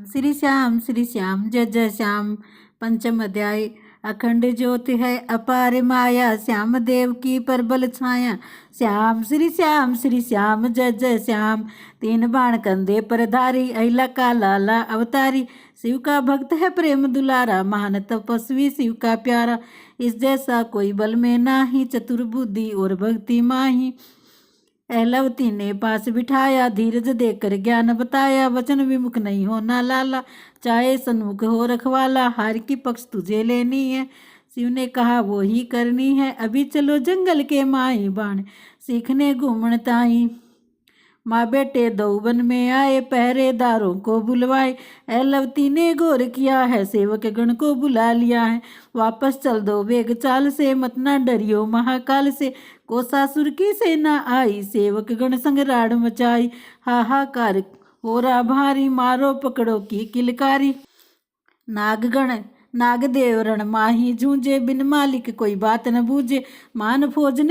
श्री श्याम जय जय श्याम। पंचम अध्याय। अखंड ज्योति है अपार माया, श्याम देव की परबल छाया। श्री श्याम जय जय श्याम। तीन बाण कंधे पर धारी, अहिला का लाला अवतारी। शिव का भक्त है प्रेम दुलारा, महान तपस्वी शिव का प्यारा। इस जैसा कोई बल में नाही, चतुर बुद्धि और भक्ति माही। अहलवती ने पास बिठाया, धीरज देकर ज्ञान बताया। वचन विमुख नहीं होना लाला, चाहे सन्मुख हो रखवाला। हार की पक्ष तुझे लेनी है, शिव ने कहा वो ही करनी है। अभी चलो जंगल के माई बाण सीखने घूमन ताई। माँ बेटे दो वन में आए, पहरेदारों को बुलवाए। अहलवती ने गौर किया है, सेवक गण को बुला लिया है। वापस चल दो वेग चाल से, मत ना डरियो महाकाल से। कोसासुर की सेना आई, सेवक गण संग राड़ मचाई। हाहाकार हो रहा भारी, मारो पकड़ो की किलकारी। नागगण नागदेव रण माही जूझे, बिन मालिक कोई बात न बूझे। महान फौज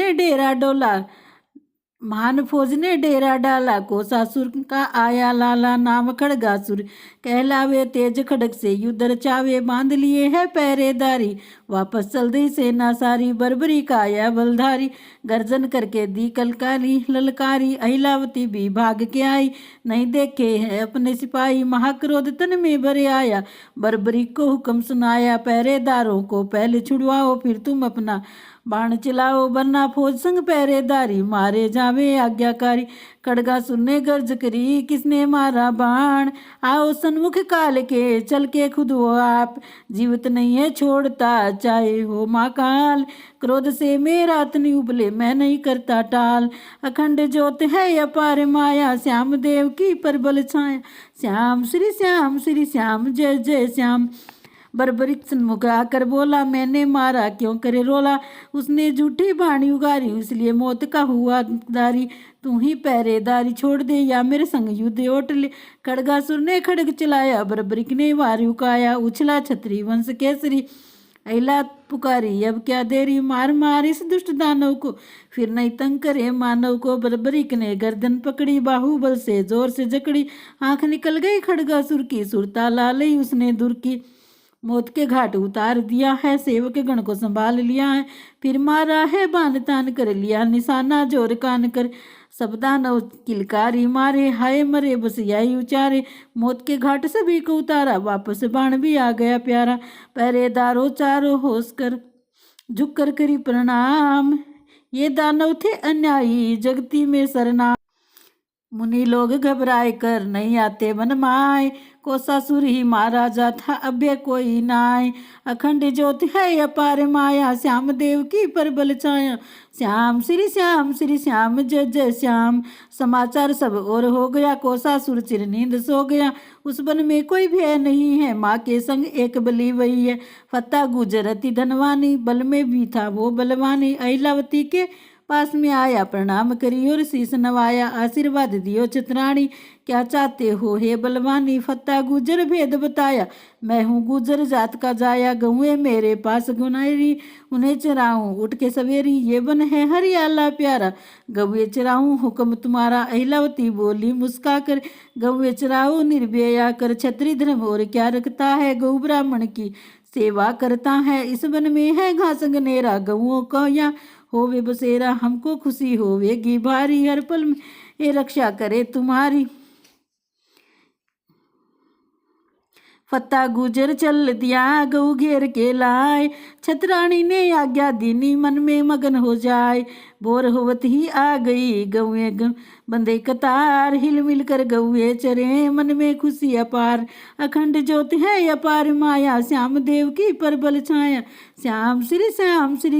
ने डेरा डाला, कोसासुर का आया लाला। नाम खड़गासुर कहलावे, तेज खड़ग से युद्ध रचावे। बांध लिए है पहरेदारी, वापस चल दी सेना सारी। बर्बरी का आया बलधारी, गर्जन करके दी कलकारी ललकारी। अहिलावती भी भाग के आई, नहीं देखे है अपने सिपाही। महाक्रोध तन में भरे आया, बर्बरी को हुक्म सुनाया। पहरेदारों को पहले छुड़वाओ, फिर तुम अपना बाण चलाओ। वरना फौज संग पहरेदारी, मारे जावे आज्ञाकारी। खड़गासुर ने गर्ज करी, किसने मारा बाण। आओ सन्मुख काल के, चल के खुद वो आप। जीवित नहीं है छोड़ता, चाहे हो महाकाल। क्रोध से मेरा तनि उबले, मैं नहीं करता टाल। अखंड ज्योत है अपार माया, श्याम देव की परबल छाया। श्री श्याम जय जय श्याम। बर्बरी सन्मुख आकर बोला, मैंने मारा क्यों करे रोला। उसने झूठी बाणी उगारी, इसलिए मौत का हुआ दारी। तू ही पहरेदारी छोड़ दे, या मेरे संग युद्ध ओट ले। खड़गासुर ने खड़ग चलाया, बर्बरिक ने वार उकाया। उछला छत्री वंश केसरी, अहिला पुकारी अब क्या देरी। मार मार इस दुष्ट दानव को, फिर नहीं तंग करे मानव को। बर्बरिक ने गर्दन पकड़ी, बाहुबल से जोर से जकड़ी। आंख निकल गई खड़गासुर की, सुरता ला ली उसने दूर की। मौत के घाट उतार दिया है, सेवक गण को संभाल लिया है। फिर मारा है बाण तान कर लिया, निशाना जोर कान कर। सब दानव किलकारी मारे, हाय मरे बस यही उचारे। मौत के घाट सभी को उतारा, वापस बाण भी आ गया प्यारा। पहरेदारों चारों होश कर झुक कर करी प्रणाम। ये दानव थे अन्यायी, जगती में सरनाम। मुनि लोग घबराए कर नहीं आते मन माय, कोसासुर ही मारा जाता अभ्य कोई नाय। अखंड ज्योति है अपार माया, श्याम देव की परबल छाया। श्री श्याम जय जय श्याम। समाचार सब और हो गया, कोसासुर चिर नींद सो गया। उस वन में कोई भय नहीं है, माँ के संग एक बली वही है। फत्ता गुजरती धनवानी, बल में भी था वो बलवानी। अहिलावती के पास में आया, प्रणाम करी और शीस नवाया। आशीर्वाद दियो चित्राणी, क्या चाहते हो हे बलवानी। फत्ता गुजर भेद बताया, मैं हूँ गुजर जात का जाया। गौए मेरे पास गुनारी, उन्हें चराऊं उठ के सवेरी। ये वन है हरियाला प्यारा, गौए चराऊं हुक्म तुम्हारा। अहिलावती बोली मुस्का कर, गौए चराओ निर्भया कर। छत्री धर्म और क्या रखता है, गौ ब्राह्मण की सेवा करता है। इस वन में है घास गनेरा, गौओं को या होवे बसेरा। हमको खुशी होवेगी भारी, हर पल में ये रक्षा करे तुम्हारी। फत्ता गुजर चल दिया, गऊ घेर के लाए। छतरानी ने आज्ञा दीनी, मन में मगन हो जाए। बोर होवत ही आ गई गौए बंदे कतार। हिल मिल कर गौए चरे, मन में खुशी अपार। अखंड ज्योति है अपार माया, श्याम देव की परबल छाया। श्री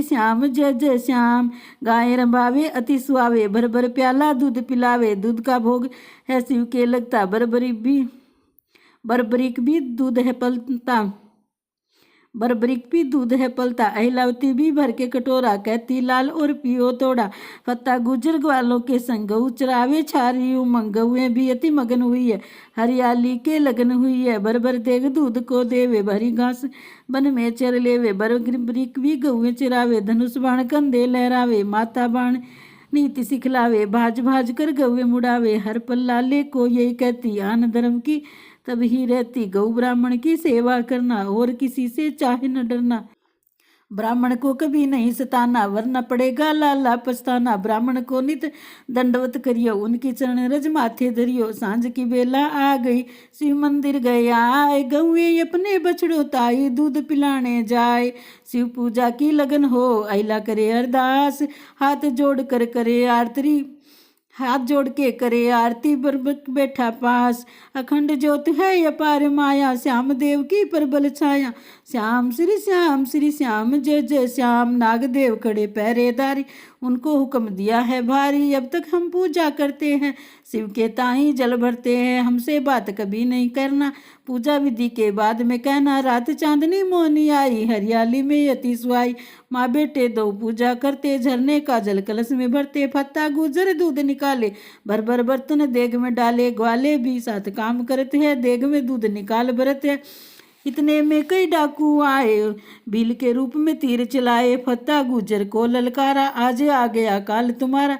श्याम जय जय श्याम। गाय रंभावे अति सुहावे, भर भर प्याला दूध पिलावे। दूध का भोग है शिव के लगता, बर्बरिक भी दूध है पलता। अहिलावती भी भर के कटोरा, कहती लाल और पियो थोड़ा। फत्ता गुजर ग्वालों के संग गऊ चरावे, छारी उमंग। गौएं भी अति मगन हुई है, हरियाली के लगन हुई है। भर देग दूध को देवे, भरी घास बन में चर लेवे। बर्बरिक भी गौएं चरावे, धनुष बाण कंधे लहरावे। माता बाण नीति सिखलावे, भाज भाज कर गौएं मुड़ावे। हर पल लाले को यही कहती, आन धर्म की तब ही रहती गौ ब्राह्मण की सेवा करना, और किसी से चाहे न डरना। ब्राह्मण को कभी नहीं सताना, वरना पड़ेगा लाला पछताना। ब्राह्मण को नित दंडवत करियो, उनकी चरण रज माथे धरियो। सांझ की बेला आ गई, शिव मंदिर गए आए, गौए अपने बछड़ो ताई, दूध पिलाने जाए। शिव पूजा की लगन हो, अहिला करे अरदास, हाथ जोड़ कर करे आरती, हाथ जोड़ के करे आरती, बरबक बैठा पास। अखंड ज्योत है अपार माया, श्याम देव की प्रबल छाया। श्याम श्री श्याम जय जय श्याम, नागदेव खड़े पहरेदारी, उनको हुक्म दिया है भारी। अब तक हम पूजा करते हैं, शिव के ताई जल भरते हैं, हमसे बात कभी नहीं करना, पूजा विधि के बाद में कहना। रात चांदनी मोहनी आई, हरियाली में अति सुहाई, माँ बेटे दो पूजा करते, झरने का जल कलश में भरते। फत्ता गुजर दूध निकाले, भर भर बर्तन देग में डाले, ग्वाले भी साथ काम करते हैं, देग में दूध निकाल भरते हैं। इतने में कई डाकू आए, भील के रूप में तीर चलाए, फत्ता गुजर को ललकारा, आज आ गया काल तुम्हारा।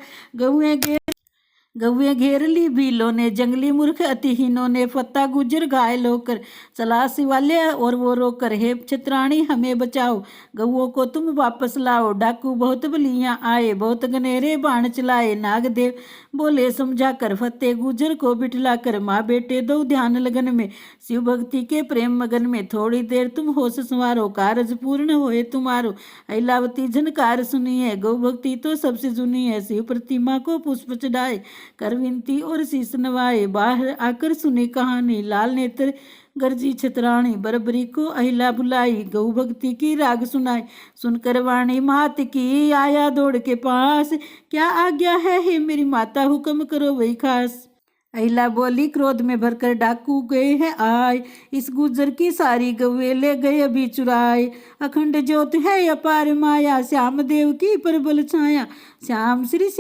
गौए घेर ली भीलों ने, जंगली मूर्ख अतिहीनों ने, फत्ता गुजर घायल होकर चला शिवालय, और वो रोकर, हे छत्राणी हमें बचाओ, गौओं को तुम वापस लाओ। डाकू बहुत बलियां आए, बहुत गनेरे बाण चलाए, नागदेव बोले समझा कर, फत्ते गुजर को बिठला कर। माँ बेटे दो ध्यान लगन में, शिव भक्ति के प्रेम मगन में, थोड़ी देर तुम होश संवारो, कारज पूर्ण होए तुम्हारो। ऐलावती झनकार सुनिए, गौ भक्ति तो सबसे जुनी है, शिव प्रतिमा को पुष्प चढ़ाए, कर विनती और शीश नवाए। बाहर आकर सुनी कहानी, लाल नेत्र गर्जी छतरानी, बरबरी को अहिला बुलाई, गौ भक्ति की राग सुनाई। सुनकर वाणी मात की, आया दौड़ के पास, क्या आज्ञा है मेरी माता, हुक्म करो वही खास। अहिला बोली क्रोध में भरकर, डाकू गए हैं आए, इस गुजर की सारी गौए ले गए अभी चुराए। अखंड ज्योत है अपार माया, श्याम देव की प्रबल छाया। श्याम श्री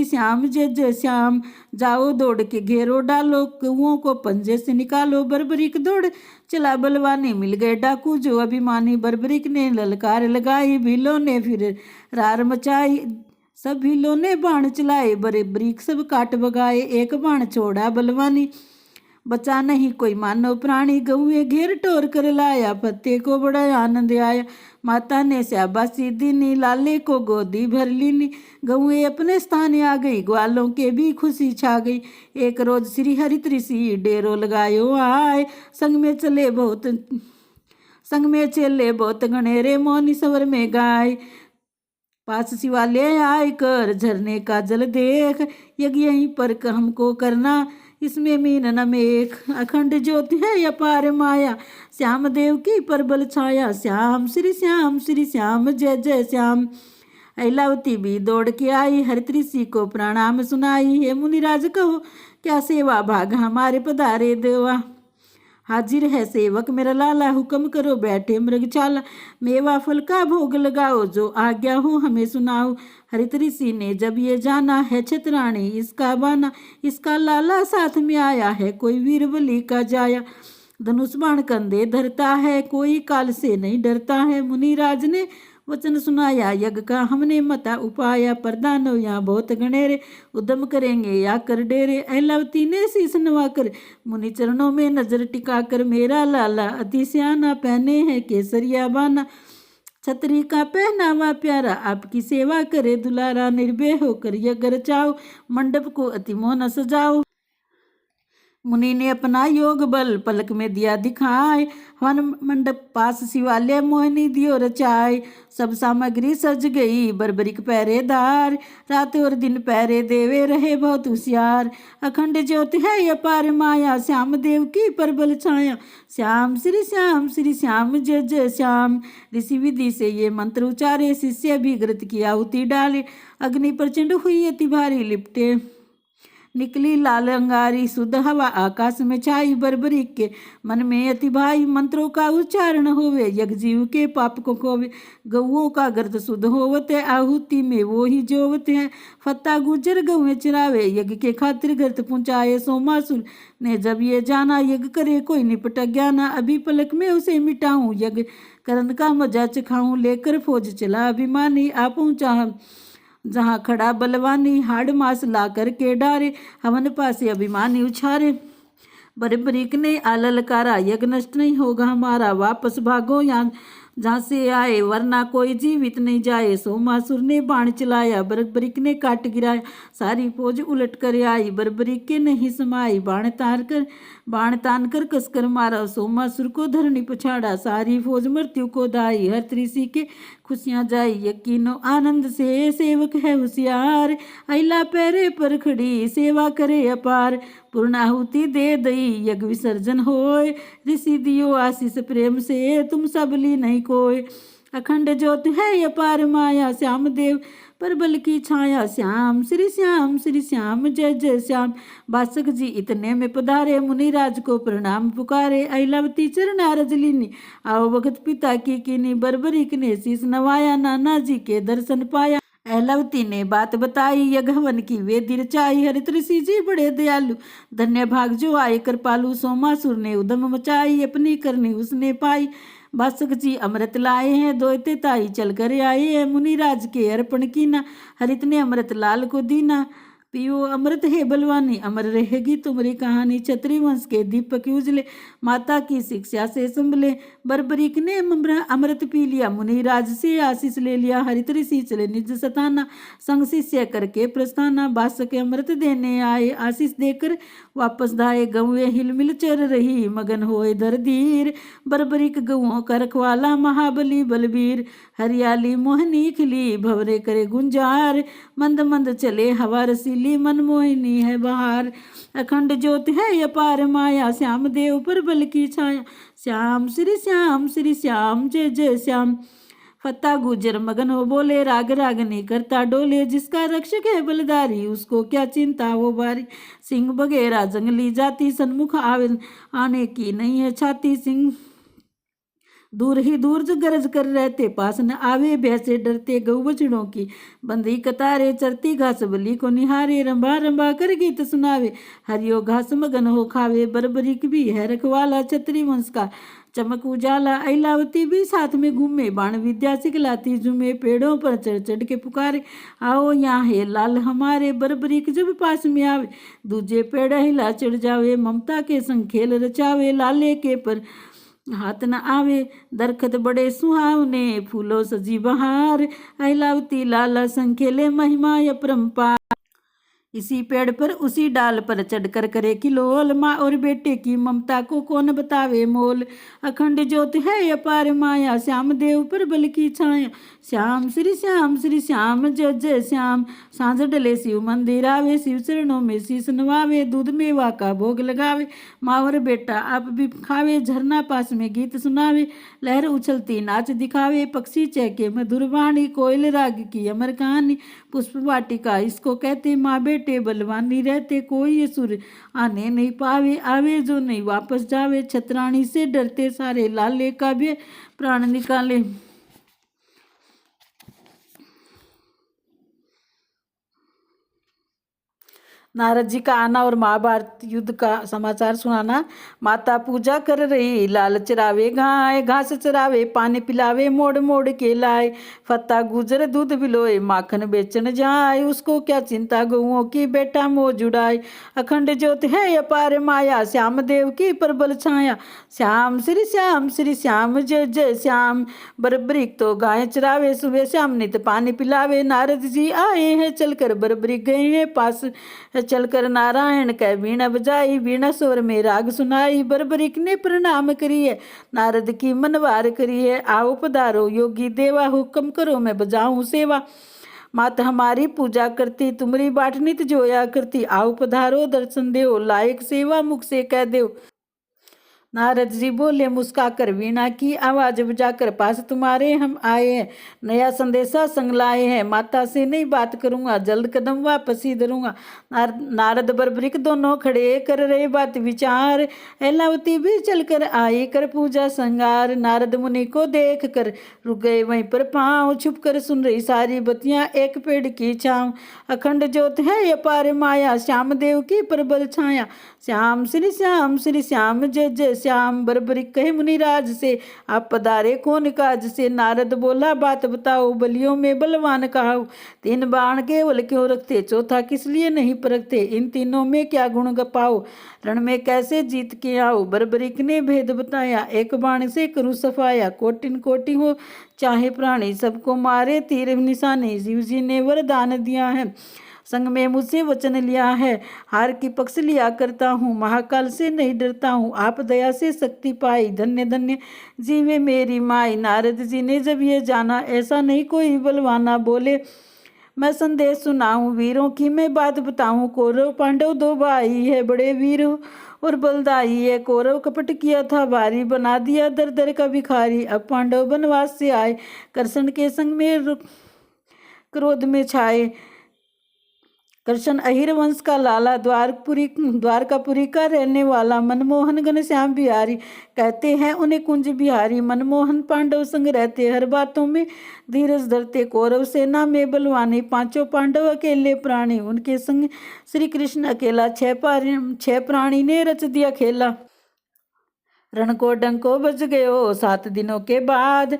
श्याम जय जय श्याम, जाओ दौड़ के घेरो डालो, गौओं को पंजे से निकालो। बरबरीक दौड़ चला बलवानी, मिल गए डाकू जो अभिमानी, बरबरीक ने ललकार लगाई, भीलों ने फिर रार मचाई, सब भीलों ने बाण चलाए, बड़े बरीक सब काट बगाए, एक बाण छोड़ा बलवानी, बचा नहीं कोई मानव प्राणी। गौए घेर टोर कर लाया, फत्ते को बड़ा आनंद आया, माता ने शाबाशी दीनी, लाले को गोदी भर लीनी। गौए अपने स्थान आ गई, ग्वालों के भी खुशी छा गई। एक रोज श्री हरित ऋषि डेरो लगायो आए, संग में चले बहुत गणेरे, मौनी स्वर में गाय। पास शिवालय आए कर झरने का जल देख, यज्ञ यहीं पर हमको करना, इसमें मीन न मेख। अखंड ज्योति है अपार माया, श्याम देव की प्रबल छाया। श्याम श्री श्याम जय जय श्याम। ऐलावती भी दौड़ के आई, हरित ऋषि को प्रणाम सुनाई, हे मुनिराज कहो क्या सेवा भाग हमारे पधारे देवा। हाजिर है सेवक मेरा लाला, हुक्म करो बैठे मृगशाला, मेवा फल का भोग लगाओ, जो आज्ञा हो हमें सुनाओ। हरित ऋषि ने जब ये जाना, है छतरानी इसका बाना, इसका लाला साथ में आया है, कोई वीर बलि का जाया। धनुष बाण कंधे धरता है, कोई काल से नहीं डरता है। मुनिराज ने वचन सुनाया, यज्ञ का हमने मता उपाया, प्रदानो यहाँ बहुत गणेरे, उद्यम करेंगे या कर डेरे। ऐलावती ने शीश नवाकर, मुनि चरणों में नजर टिकाकर, मेरा लाला अति सियाना, पहने है केसरिया बाना, छतरी का पहनावा प्यारा, आपकी सेवा करे दुलारा। निर्भय होकर यज्ञ रचाओ, मंडप को अति मोहन सजाओ। मुनि ने अपना योग बल पलक में दिया दिखाए, वन मंडप पास शिवालय मोहिनी दियो रचाए। सब सामग्री सज गई, बरबरीक पहरेदार, रात और दिन पहरे देवे रहे बहुत होशियार। अखंड ज्योति है अपार माया, श्याम देव की प्रबल छाया। श्याम श्री श्याम जय जय श्याम। ऋषि विधि से ये मंत्र उचारे, शिष्य भी घृत की आहुति डाले, अग्नि प्रचंड हुई अति भारी लिपटे, निकली लाल अंगारी, शुद्ध हवा आकाश में छाई। बरबरीक के मन में अति भाई, मंत्रों का उच्चारण होवे, यज्ञ जीव के पाप को खोवे। गौओं का गर्द शुद्ध होवते, आहुति में वो ही जोवते हैं। फत्ता गुजर गौएं चरावे, यज्ञ के खातिर गर्त पहुँचाए। सोमासुर ने जब ये जाना, यज्ञ करे कोई निपट ज्ञाना, अभी पलक में उसे मिटाऊं, यज्ञ करन का मजा चखाऊं। लेकर फौज चला अभिमानी, आ पहुँचा जहाँ खड़ा बलवानी, हाड़ मास ला कर के डारे, हवन पासे अभिमानी उछारे। बरबरीक ने ललकारा, यज्ञ नष्ट नहीं होगा हमारा, वापस भागो यहाँ जहाँ से आए, वरना कोई जीवित नहीं जाए। सोमासुर ने बाण चलाया, बरबरीक ने काट गिराया, सारी फौज उलट कर आई, बरबरीक के नहीं समाई। बाण तान कर कसकर मारा, सोमासुर को धरनी पछाड़ा, सारी फौज मृत्यु को दाई। हर ऋषि के खुशियाँ जाई, यकीनो आनंद से सेवक है होशियार, अइला पैरे पर खड़ी सेवा करे अपार। पूर्णाहुति दे दई यज्ञ विसर्जन होय, ऋषि दियो आशीष प्रेम से तुम सब ली नहीं कोय। अखंड ज्योत है अपार माया, श्याम देव पर बल की छाया, श्याम श्री श्याम जय जय श्याम। बासक जी इतने में पधारे, मुनिराज को प्रणाम पुकारे, ऐलावती चरणा रजलिनी, आओ भगत पिता की कीनी। बरबरीक ने शीस नवाया, नाना जी के दर्शन पाया। ऐलावती ने बात बताई, यज्ञ हवन की वेदी रचाई, हरित ऋषि जी बड़े दयालु, धन्य भाग जो आए कृपालु। सोमासुर ने उदम मचाई, अपनी करनी उसने पाई, बासक जी अमृत लाए हैं, दोयते ताई चल कर आए हैं, मुनिराज के अर्पण कीना, हरित ने अमृत लाल को दीना। पियो अमृत है बलवानी, अमर रहेगी तुम्हारी कहानी, क्षत्रिय वंश के दीपक उजले, माता की शिक्षा से संभले। बरबरीक ने अमृत पी लिया, मुनिराज से आशीष ले लिया, हरित ऋषि चले निज सताना, संग शिष्य करके प्रस्थाना। बासक अमृत देने आए, आशीष देकर वापस धाये, गौएं हिलमिल चर रही, मगन होए धर धीर। बरबरीक गौओं का रखवाला, महाबली बलबीर, हरियाली मोहनी खिली, भवरे करे गुंजार, मंद मंद चले हवा रसीली, मनमोहिनी है बहार। अखंड ज्योत है अपार माया, श्याम देव पर बल की छाया, श्याम श्री श्याम जय जय श्याम। फत्ता गुजर मगन हो बोले, राग रागनी करता डोले, जिसका रक्षक है बलदारी उसको क्या चिंता वो बारी। सिंह बगैरा जंगली जाति, सन्मुख आने की नहीं है छाती, सिंह दूर ही दूर जो गरज कर रहते, पास न आवे भैंसे डरते, गौ बछड़ों की बंदी कतारे, चरती घास बली को निहारे, रंभा रंभा कर गीत सुनावे, हरियो घास मगन हो खावे। बरबरीक भी है रखवाला, क्षत्रिय वंश का चमक उजाला, ऐलावती भी साथ में घूमे, बाण विद्या सिखलाती झूमे, पेड़ों पर चढ़ चढ़ के पुकारे, आओ यहाँ है लाल हमारे। बरबरीक जब पास में आवे, दूजे पेड़ हिला चढ़ जावे, ममता के संग खेल रचावे, लाले के पर हाथ न आवे, दरखत बड़े सुहावने, फूलों सजी बहार, ऐलावती लाला संग खेले, महिमा अपरंपार। इसी पेड़ पर उसी डाल पर चढ़कर करे किलोल, माँ और बेटे की ममता को कौन बतावे मोल। अखंड ज्योत है अपार माया, श्याम देव पर बल की छाया, श्याम श्री श्याम जय जय श्याम। सांझ डले शिव मंदिर आवे, शिव चरणों में शीश नवावे, दूध मेवा का भोग लगावे, माँ और बेटा आप भी खावे, झरना पास में गीत सुनावे, लहर उछलती नाच दिखावे, पक्षी चहके मधुर वाणी, कोयल राग की अमर कहानी, पुष्प वाटिका इसको कहते, माँ बेटे बलवानी रहते, कोई ये सुर आने नहीं पावे, आवे जो नहीं वापस जावे, छतरानी से डरते सारे, लाले का भी प्राण निकाले। नारद जी का आना और महाभारत युद्ध का समाचार सुनाना। माता पूजा कर रही, लाल चरावे गाय, घास चरावे, पानी पिलावे, मोड़ मोड़ के लाए, फत्ता गुजर दूध बिलोए, माखन बेचन जाए, उसको क्या चिंता गौओं की, बेटा मोह जुड़ाए। अखंड ज्योत है अपार माया, श्याम देव की प्रबल छाया, श्याम श्री श्याम जय जय श्याम। बरबरीक तो गाय चरावे, सुबह शाम नित पानी पिलावे, नारद जी आए हैं चलकर, बरबरीक गए हैं पास चलकर, नारायण कह वीणा बजाई, वीणा स्वर में राग सुनाई, बरबरीक ने प्रणाम करिए, नारद की मनवार करिए, आओ पधारो योगी देवा, हुक्म करो मैं बजाऊं सेवा, मात हमारी पूजा करती, तुम्हारी बाट नित जोया करती, आओ पधारो दर्शन देव, लायक सेवा मुख से कह देव। नारद जी बोले मुस्काकर, वीणा की आवाज बजाकर, पास तुम्हारे हम आए हैं, नया संदेशा संग लाए हैं, माता से नहीं बात करूंगा, जल्द कदम वापस ही धरूंगा। नारद बरबरीक दोनों खड़े कर रहे बात विचार, ऐलावती भी चलकर आई कर पूजा संगार, नारद मुनि को देख कर रुक गए वहीं पर पाँव, छुप कर सुन रही सारी बतियां एक पेड़ की छाँव। अखंड ज्योत है अपार माया, श्याम देव की प्रबल छाया, श्याम श्री श्याम जय जय श्याम बरबरी कहे मुनिराज से, आप पधारे कौन काज से। नारद बोला बात बताओ, बलियों में बलवान कहाऊ। 3 बाण केवल क्यों रखते, चौथा किस लिए नहीं परखते। इन तीनों में क्या गुण गपाओ, रण में कैसे जीत के आओ। बरबरीक ने भेद बताया, एक बाण से करूँ सफाया। कोटिन कोटि हो चाहे प्राणी, सबको मारे तीर निशानी। शिव जी ने वरदान दिया है, संग में मुझसे वचन लिया है। हार की पक्ष लिया करता हूँ, महाकाल से नहीं डरता हूँ। आप दया से शक्ति पाई, धन्य धन्य जीवे मेरी माई। नारद जी ने जब ये जाना, ऐसा नहीं कोई बलवाना। बोले मैं संदेश सुनाऊं, वीरों की मैं बात बताऊं। कौरव पांडव 2 भाई है, बड़े वीर और बलदाई है। कौरव कपट किया था भारी, बना दिया दर दर का भिखारी। अब पांडव वनवास से आए, कृष्ण के संग में क्रोध में छाए। कृष्ण अहिर वंश का लाला, द्वारकापुरी का रहने वाला। मनमोहन घनश्याम बिहारी कहते हैं उन्हें कुंज बिहारी। मनमोहन पांडव संग रहते, हर बातों में धीरज धरते। कौरव सेना में बलवानी, 5 पांडव अकेले प्राणी। उनके संग श्री कृष्ण अकेला, 6 प्राणी ने रच दिया खेला। रण को डंको बज गयो 7 दिनों के बाद।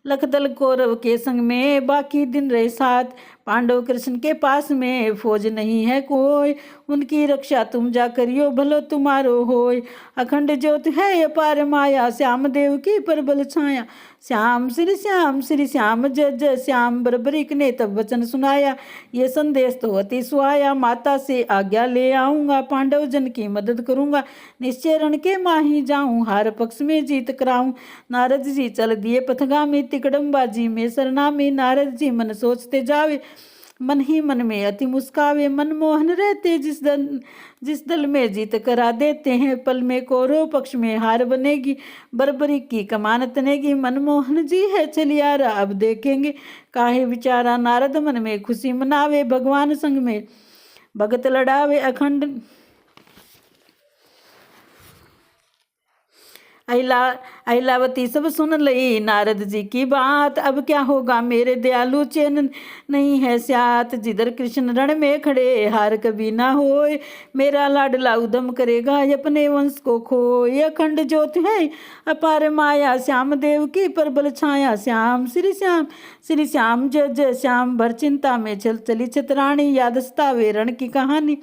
लखदल कौरव के संग में, बाकी दिन रहे 7। पांडव कृष्ण के पास में, फौज नहीं है कोई। उनकी रक्षा तुम जा करियो, भलो तुम्हारो होय। अखंड ज्योत है अपार माया, श्याम देव की प्रबल छाया। श्याम श्री श्याम जय जय श्याम। बरबरीक ने तब वचन सुनाया, ये संदेश तो अति सुहाया। माता से आज्ञा ले आऊंगा, पांडव जन की मदद करूंगा। निश्चय रण के माही जाऊं, हार पक्ष में जीत कराऊं। नारद जी चल दिए पथगामी, तिकड़मबाजी में सरनामी। नारद जी मन सोचते जावे, मन ही मन में अति मुस्कावे। मनमोहन रहते जिस दल में जीत करा देते हैं। पल में कौरव पक्ष में हार बनेगी, बरबरी की कमान तनेगी। मनमोहन जी है चलियारा, अब देखेंगे काहे विचारा। नारद मन में खुशी मनावे, भगवान संग में भगत लड़ावे। अखंड अहिलावती सब सुन लई नारद जी की बात। अब क्या होगा मेरे दयालु, चैन नहीं है स्यात। जिधर कृष्ण रण में खड़े, हार कभी ना होए। मेरा लाडला उदम करेगा, अपने वंश को खोए। अखंड ज्योत है अपार माया, श्याम देव की प्रबल छाया। श्याम श्री श्याम जय जय श्याम। भर चिंता में चली छतरानी, याद सतावे रण की कहानी।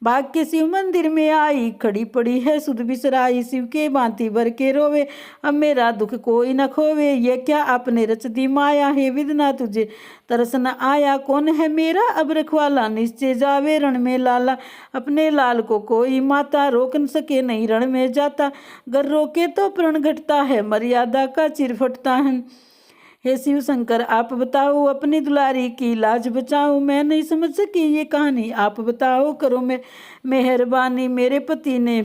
भाग के शिव मंदिर में आई, खड़ी पड़ी है सुध बिसराई। शिव के भांति भर के रोवे, अब मेरा दुख कोई न खोवे। ये क्या आपने रच दी माया, है विधना तुझे तरस न आया। कौन है मेरा अब रखवाला, निश्चय जावे रण में लाला। अपने लाल को कोई माता, रोक न सके नहीं रण में जाता। गर रोके तो प्रण घटता है, मर्यादा का चिर फटता है। हे शिव शंकर आप बताओ, अपनी दुलारी की लाज बचाओ। मैं नहीं समझ सकी ये कहानी, आप बताओ करो मैं मेहरबानी। मेरे पति ने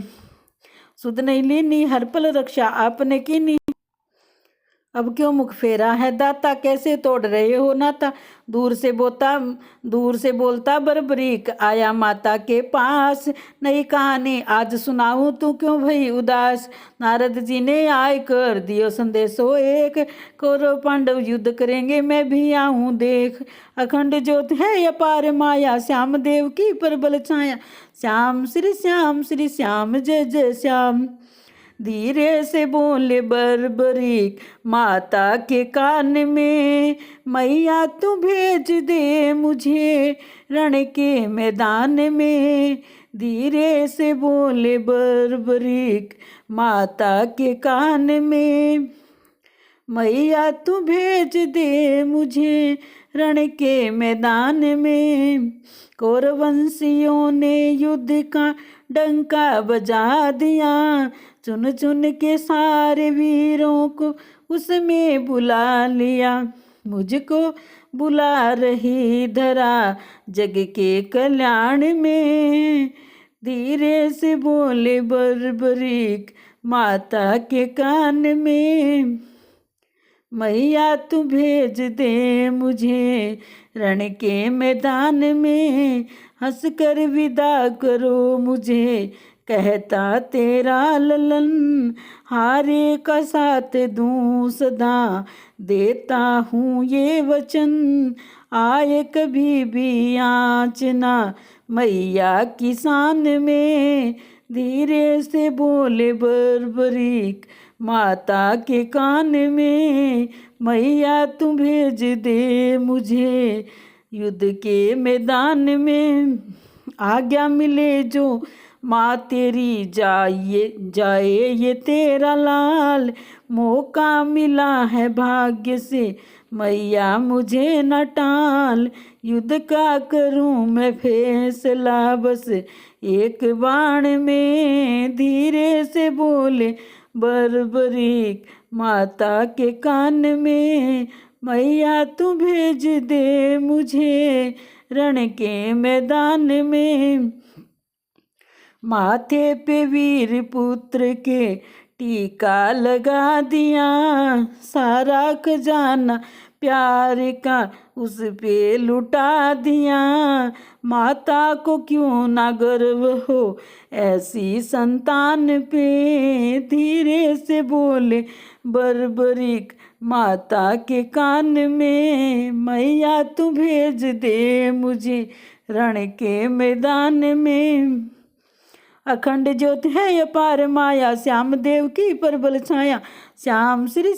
सुध नहीं लीनी, हर पल रक्षा आपने कीनी। अब क्यों मुख फेरा है दाता, कैसे तोड़ रहे हो नाता। दूर से बोलता बरबरीक, आया माता के पास। नई कहानी आज सुनाऊं, तू क्यों भई उदास। नारद जी ने आय कर दियो संदेशो एक। कौरव पांडव युद्ध करेंगे, मैं भी आऊं देख। अखंड ज्योत है अपार माया, श्याम देव की प्रबल छाया। श्याम श्री श्याम जय जय श्याम। धीरे से बोले बरबरीक माता के कान में, मैया तू भेज दे मुझे रण के मैदान में। धीरे से बोले बरबरीक माता के कान में, मैया तू भेज दे मुझे रण के मैदान में। कौरवंशियों ने युद्ध का डंका बजा दिया, चुन चुन के सारे वीरों को उसमें बुला लिया। मुझको बुला रही धरा जग के कल्याण में। धीरे से बोले बरबरीक माता के कान में, मैया तू भेज दे मुझे रण के मैदान में। हंस कर विदा करो मुझे कहता तेरा ललन, हारे का साथ दूं सदा देता हूँ ये वचन। आए कभी भी आँच ना मैया की शान में, धीरे से बोले बर्बरीक माता के कान में, मैया तू भेज दे मुझे युद्ध के मैदान में। आज्ञा मिले जो माँ तेरी जाए ये तेरा लाल, मौका मिला है भाग्य से मैया मुझे न टाल। युद्ध का करूं मैं फैसला बस एक बाण में, धीरे से बोले बर्बरीक माता के कान में, मैया तू भेज दे मुझे रण के मैदान में। माथे पे वीर पुत्र के टीका लगा दिया, सारा खजाना प्यार का उस पे लुटा दिया। माता को क्यों ना गर्व हो ऐसी संतान पे, धीरे से बोले बर्बरीक माता के कान में, मैया तू भेज दे मुझे रण के मैदान में। अखंड ज्योत है अपार माया, श्याम देव की प्रबल छाया। श्याम श्री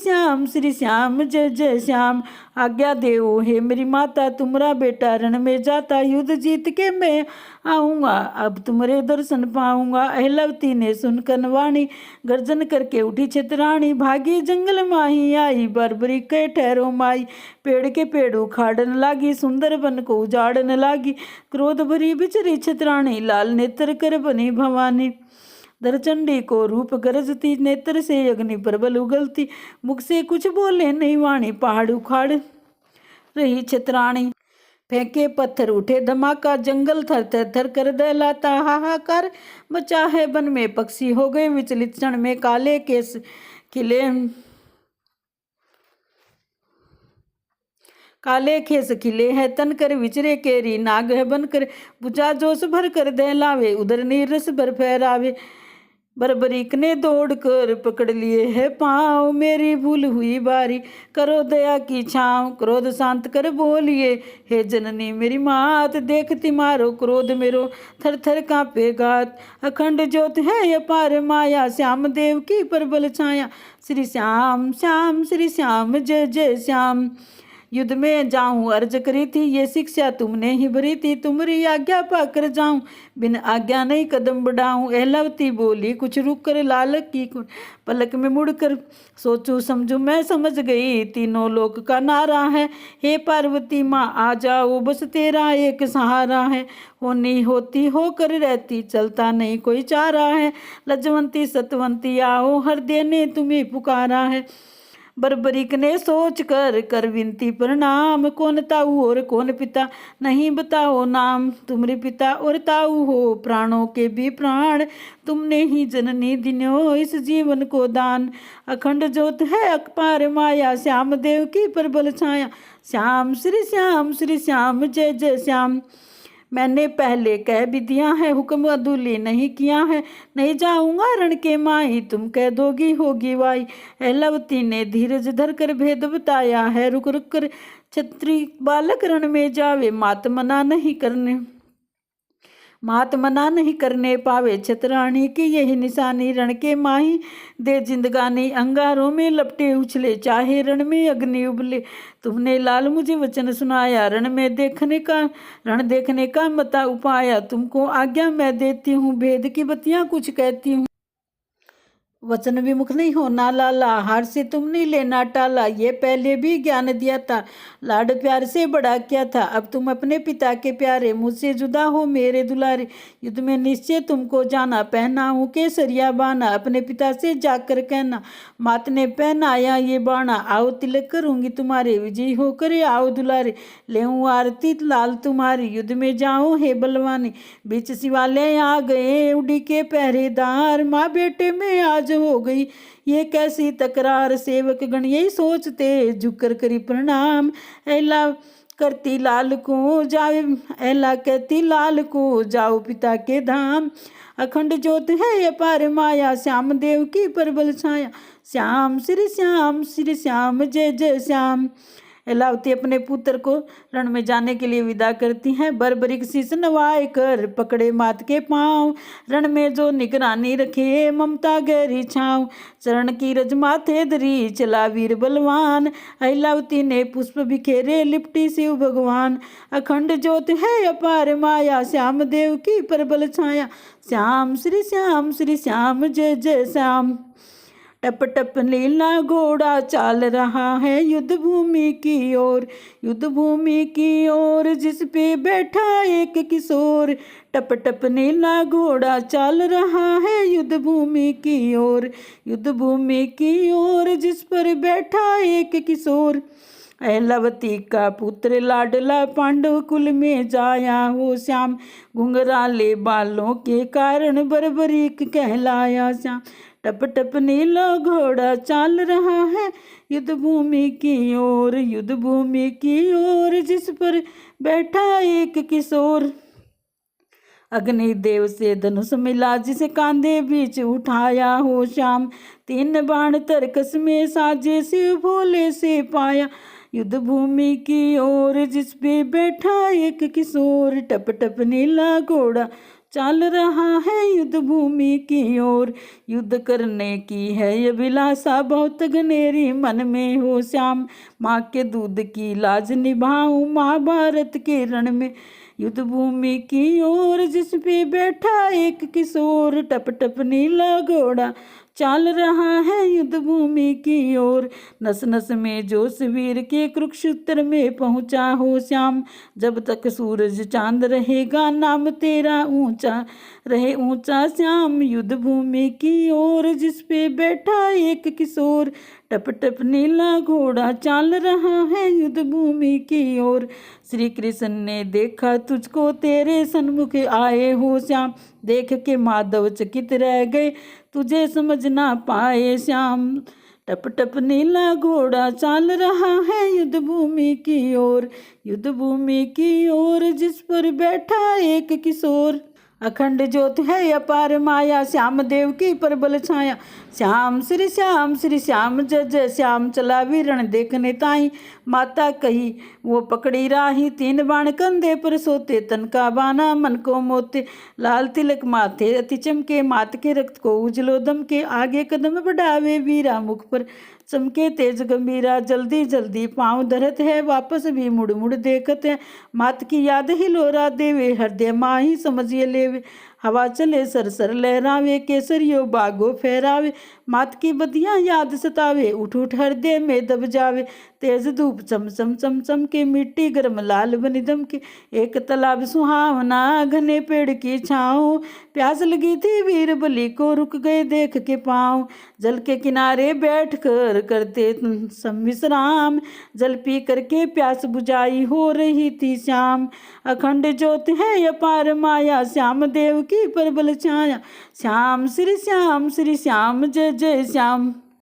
श्याम जय जय श्याम। आज्ञा देव हे मेरी माता, तुम्हारा बेटा रण में जाता, युद्ध जीत के मैं आऊँगा, अब तुम्हारे दर्शन पाऊँगा। अहलवती ने सुनकर वाणी, गर्जन करके उठी छतरानी, भागी जंगल माही आई, बर्बरीक के ठहरो माई। पेड़ के पेड़ उखाड़न लागी, सुंदर वन को उजाड़न लागी, क्रोध भरी बिचरी छतरानी, लाल नेत्र कर बनी भवानी। दरचंडी को रूप गरजती, नेत्र से अग्नि प्रबल उगलती, मुख से कुछ बोले नहीं वाणी, पहाड़ उखाड़ रही छतरानी। फेंके पत्थर उठे धमाका, जंगल थर थर थर कर दहलाता, हाहाकार मचा है वन में, पक्षी हो गए विचलित, क्षण में काले केस खिले, काले खेस खिले हैं तन कर विचरे केरी, नाग है बनकर बुझा जोश भर कर दहलावे, उधर नीरस भर फहरावे। बर्बरीक ने दौड़ कर पकड़ लिए है पाँव, मेरी भूल हुई बारी करो दया की छाँव। क्रोध शांत कर बोलिए हे जननी मेरी मात, देखती मारो क्रोध मेरो थर थर कांपे गात। अखंड ज्योत है अपार माया, श्याम देव की प्रबल छाया। श्री श्याम श्याम श्री श्याम जय जय श्याम। युद्ध में जाऊं अर्ज करी थी, ये शिक्षा तुमने ही भरी थी, तुम्हारी आज्ञा पाकर जाऊं, बिन आज्ञा नहीं कदम बढ़ाऊं। अहलवती बोली कुछ रुक कर, लाल की पलक में मुड़कर सोचूं समझूं मैं समझ गई, तीनों लोक का नारा है, हे पार्वती माँ आ जाओ, बस तेरा एक सहारा है। होनी होती होकर रहती, चलता नहीं कोई चारा है, लजवंती सतवंती आओ, हृदय ने तुम्हें पुकारा है। बर्बरीक ने सोच कर विनती प्रणाम, कौन ताऊ और कौन पिता नहीं बताओ नाम, तुम्हारे पिता और ताऊ हो प्राणों के भी प्राण, तुमने ही जननी दिनो इस जीवन को दान। अखंड ज्योत है अपार माया, श्याम देव की प्रबल छाया। श्याम श्री श्याम जय जय श्याम। मैंने पहले कह भी दिया है, हुक्म अदूली नहीं किया है, नहीं जाऊंगा रण के माही, तुम कह दोगी होगी वाई। अहलवती ने धीरज धर कर भेद बताया है, रुक रुक कर छत्री बालक रण में जावे, मात मना नहीं करने पावे, छतरानी की यही निशानी, रण के माही दे जिंदगानी, अंगारों में लपटे उछले, चाहे रण में अग्नि उबले। तुमने लाल मुझे वचन सुनाया, रण देखने का मता उपाया, तुमको आज्ञा मैं देती हूँ, भेद की बतियाँ कुछ कहती हूँ। वचन विमुख नहीं होना लाला, हार से तुम नहीं लेना टाला, ये पहले भी ज्ञान दिया था, लाड प्यार से बड़ा किया था, अब तुम अपने पिता के प्यारे, मुझसे जुदा हो मेरे दुलारे। युद्ध में निश्चय तुमको जाना, पहना हूँ केसरिया बाना, अपने पिता से जाकर कहना, मात ने पहनाया ये बाणा, आओ तिलक करूँगी तुम्हारे, विजयी होकर आओ दुलारे, लेऊँ आरती लाल तुम्हारी, युद्ध में जाओ हे बलवानी। बीच शिवालय आ गए उड़ी के पहरेदार, माँ बेटे में आज हो गई ये कैसी तकरार, सेवक गण यही सोचते झुककर करी प्रणाम, एला कहती लाल को जाओ पिता के धाम। अखंड ज्योत है अपार माया, श्याम देव की प्रबल छाया। श्याम श्री श्याम जय जय श्याम। ऐलावती अपने पुत्र को रण में जाने के लिए विदा करती हैं। बरबरीक शीश नवाए कर पकड़े मात के पाँव, रण में जो निगरानी रखे ममता गहरी छाँव। चरण की रज माथे धरी चला वीर बलवान, ऐलावती ने पुष्प बिखेरे लिपटी शिव भगवान। अखंड ज्योत है अपार माया श्याम देव की प्रबल छाया, श्याम श्री श्याम जय जय श्याम। टप टप नीला घोड़ा चाल रहा है युद्ध भूमि की ओर, युद्ध भूमि की ओर जिस पे बैठा एक किशोर। टप टप नीला घोड़ा चाल रहा है युद्ध भूमि की ओर, युद्ध भूमि की ओर जिस पर बैठा एक किशोर। ऐलावती का पुत्र लाडला पांडव कुल में जाया हो श्याम, घुंघराले बालों के कारण बरबरीक कहलाया श्याम। टप टप नीला घोड़ा चाल रहा है युद्ध भूमि की ओर, युद्ध भूमि की ओर जिस पर बैठा एक किशोर। अग्निदेव से धनुष मिला जिसे कांधे बीच उठाया हो श्याम, 3 बाण तरकस में साजे शिव भोले से पाया, युद्ध भूमि की ओर जिस पे बैठा एक किशोर। टप टप नीला घोड़ा चाल रहा है युद्ध भूमि की ओर, युद्ध करने की है अभिलाषा बहुत घनेरी मन में हो श्याम। माँ के दूध की लाज निभाऊं महाभारत के रण में, युद्ध भूमि की ओर जिस पे बैठा एक किशोर। टप टप नीला घोड़ा चाल रहा है युद्ध भूमि की ओर, नस नस में जोश वीर के कुरुक्षेत्र में पहुँचा हो श्याम। जब तक सूरज चांद रहेगा नाम तेरा ऊंचा रहे ऊंचा श्याम, युद्ध भूमि की ओर जिस पे बैठा एक किशोर। टप टप नीला घोड़ा चाल रहा है युद्ध भूमि की ओर। श्री कृष्ण ने देखा तुझको तेरे सन्मुख आए हो श्याम, देख के माधव चकित रह गए तुझे समझ ना पाए श्याम। टप टप नीला घोड़ा चाल रहा है युद्ध भूमि की ओर, युद्ध भूमि की ओर जिस पर बैठा एक किशोर। अखंड ज्योत है अपार माया श्याम देव की प्रबल छाया, श्याम श्री श्याम जय जय श्याम। चला वीरण देखने ताई माता कही वो पकड़ी राही, 3 बाण कंधे पर सोते तन का बाना मन को मोते। लाल तिलक माथे अति चमके मात के रक्त को उजलो दम के, आगे कदम बढ़ावे वीरा मुख पर चमके तेज गंभीरा। जल्दी जल्दी पाँव धरत है वापस भी मुड़ मुड़ देखत है, मात की याद हिलोरा देवे हृदय माही समझिए लेवे। हवा चले सरसर लहरावे केसरियो बागो फहरावे, मात की बदियाँ याद सतावे उठ उठ हृदय में दब जावे। तेज धूप चमचम चमचम के मिट्टी गर्म लाल बनी दम के, एक तालाब सुहावना घने पेड़ की छाँव। प्यास लगी थी वीर बलि को रुक गए देख के पाँव, जल के किनारे बैठ कर करते संविश्राम। जल पी करके प्यास बुझाई हो रही थी श्याम। अखंड ज्योत है अपार माया श्याम देव की प्रबल छाया, श्याम श्री श्याम जय जय श्याम।